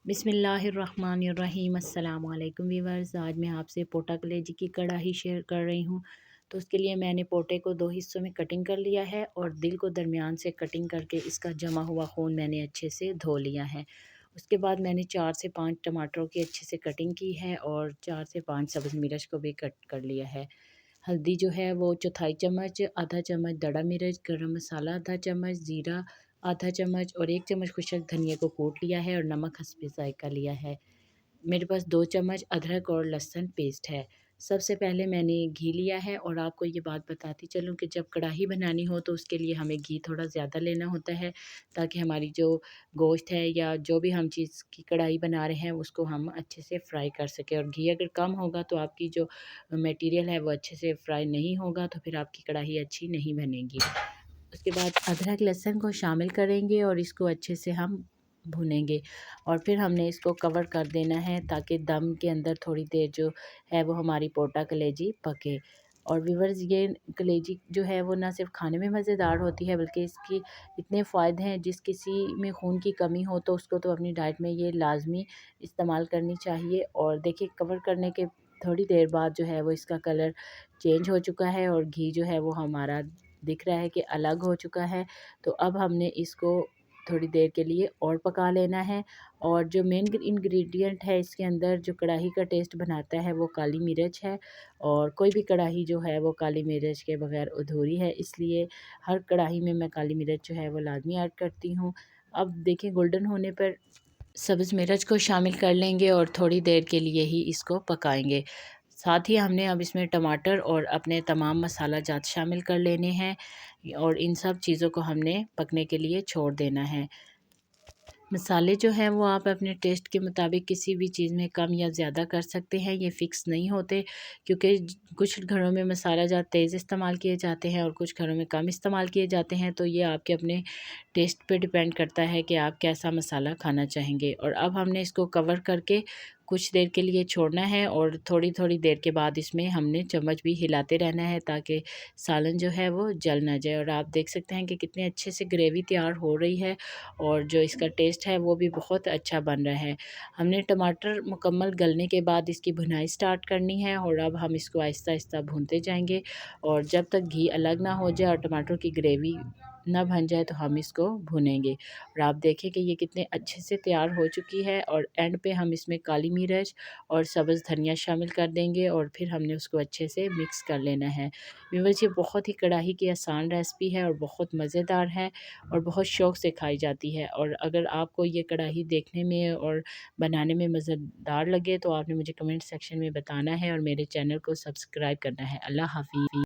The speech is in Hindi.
बिस्मिल्लाहिर्रहमानिर्रहीम। अस्सलाम वालेकुम वीवर्स। आज मैं आपसे पोटा कलेजी की कढ़ाई शेयर कर रही हूँ। तो उसके लिए मैंने पोटे को दो हिस्सों में कटिंग कर लिया है और दिल को दरमियान से कटिंग करके इसका जमा हुआ खून मैंने अच्छे से धो लिया है। उसके बाद मैंने 4 से 5 टमाटरों की अच्छे से कटिंग की है और 4 से 5 सब्ज़ मिर्च को भी कट कर लिया है। हल्दी जो है वो चौथाई चम्मच, आधा चम्मच दड़ा मिर्च, गरम मसाला आधा चम्मच, ज़ीरा आधा चम्मच और 1 चम्मच खुशक धनिया को कूट लिया है और नमक हस्बे ज़ायका लिया है। मेरे पास 2 चम्मच अदरक और लहसुन पेस्ट है। सबसे पहले मैंने घी लिया है और आपको ये बात बताती चलूँ कि जब कढ़ाई बनानी हो तो उसके लिए हमें घी थोड़ा ज़्यादा लेना होता है, ताकि हमारी जो गोश्त है या जो भी हम चीज़ की कढ़ाई बना रहे हैं उसको हम अच्छे से फ्राई कर सकें। और घी अगर कम होगा तो आपकी जो मटेरियल है वो अच्छे से फ्राई नहीं होगा, तो फिर आपकी कढ़ाई अच्छी नहीं बनेगी। उसके बाद अदरक लहसुन को शामिल करेंगे और इसको अच्छे से हम भूनेंगे और फिर हमने इसको कवर कर देना है ताकि दम के अंदर थोड़ी देर जो है वो हमारी पोटा कलेजी पके। और व्यूअर्स, ये कलेजी जो है वो ना सिर्फ खाने में मज़ेदार होती है बल्कि इसकी इतने फ़ायदे हैं, जिस किसी में खून की कमी हो तो उसको तो अपनी डाइट में ये लाजमी इस्तेमाल करनी चाहिए। और देखिए, कवर करने के थोड़ी देर बाद जो है वो इसका कलर चेंज हो चुका है और घी जो है वो हमारा दिख रहा है कि अलग हो चुका है। तो अब हमने इसको थोड़ी देर के लिए और पका लेना है। और जो मेन इंग्रेडिएंट है इसके अंदर जो कढ़ाई का टेस्ट बनाता है वो काली मिर्च है, और कोई भी कढ़ाई जो है वो काली मिर्च के बगैर अधूरी है, इसलिए हर कढ़ाई में मैं काली मिर्च जो है वो लाजमी ऐड करती हूँ। अब देखिए, गोल्डन होने पर सब्ज़ मिर्च को शामिल कर लेंगे और थोड़ी देर के लिए ही इसको पकाएंगे। साथ ही हमने अब इसमें टमाटर और अपने तमाम मसाला जात शामिल कर लेने हैं और इन सब चीज़ों को हमने पकने के लिए छोड़ देना है। मसाले जो हैं वो आप अपने टेस्ट के मुताबिक किसी भी चीज़ में कम या ज़्यादा कर सकते हैं, ये फ़िक्स नहीं होते, क्योंकि कुछ घरों में मसाला ज़्यादा तेज़ इस्तेमाल किए जाते हैं और कुछ घरों में कम इस्तेमाल किए जाते हैं। तो ये आपके अपने टेस्ट पे डिपेंड करता है कि आप कैसा मसाला खाना चाहेंगे। और अब हमने इसको कवर करके कुछ देर के लिए छोड़ना है और थोड़ी थोड़ी देर के बाद इसमें हमने चम्मच भी हिलाते रहना है ताकि सालन जो है वो जल ना जाए। और आप देख सकते हैं कि कितने अच्छे से ग्रेवी तैयार हो रही है और जो इसका टेस्ट है वो भी बहुत अच्छा बन रहा है। हमने टमाटर मुकम्मल गलने के बाद इसकी भुनाई स्टार्ट करनी है और अब हम इसको आहिस्ता आहिस्ता भूनते जाएंगे और जब तक घी अलग ना हो जाए और टमाटर की ग्रेवी ना बन जाए तो हम इसको भुनेंगे। और आप देखें कि ये कितने अच्छे से तैयार हो चुकी है और एंड पे हम इसमें काली मिर्च और सब्ज़ धनिया शामिल कर देंगे और फिर हमने उसको अच्छे से मिक्स कर लेना है। व्यूअर्स, ये बहुत ही कढ़ाई की आसान रेसिपी है और बहुत मज़ेदार है और बहुत शौक़ से खाई जाती है। और अगर आपको ये कढ़ाई देखने में और बनाने में मज़ेदार लगे तो आपने मुझे कमेंट सेक्शन में बताना है और मेरे चैनल को सब्सक्राइब करना है। अल्लाह हाफ़िज़।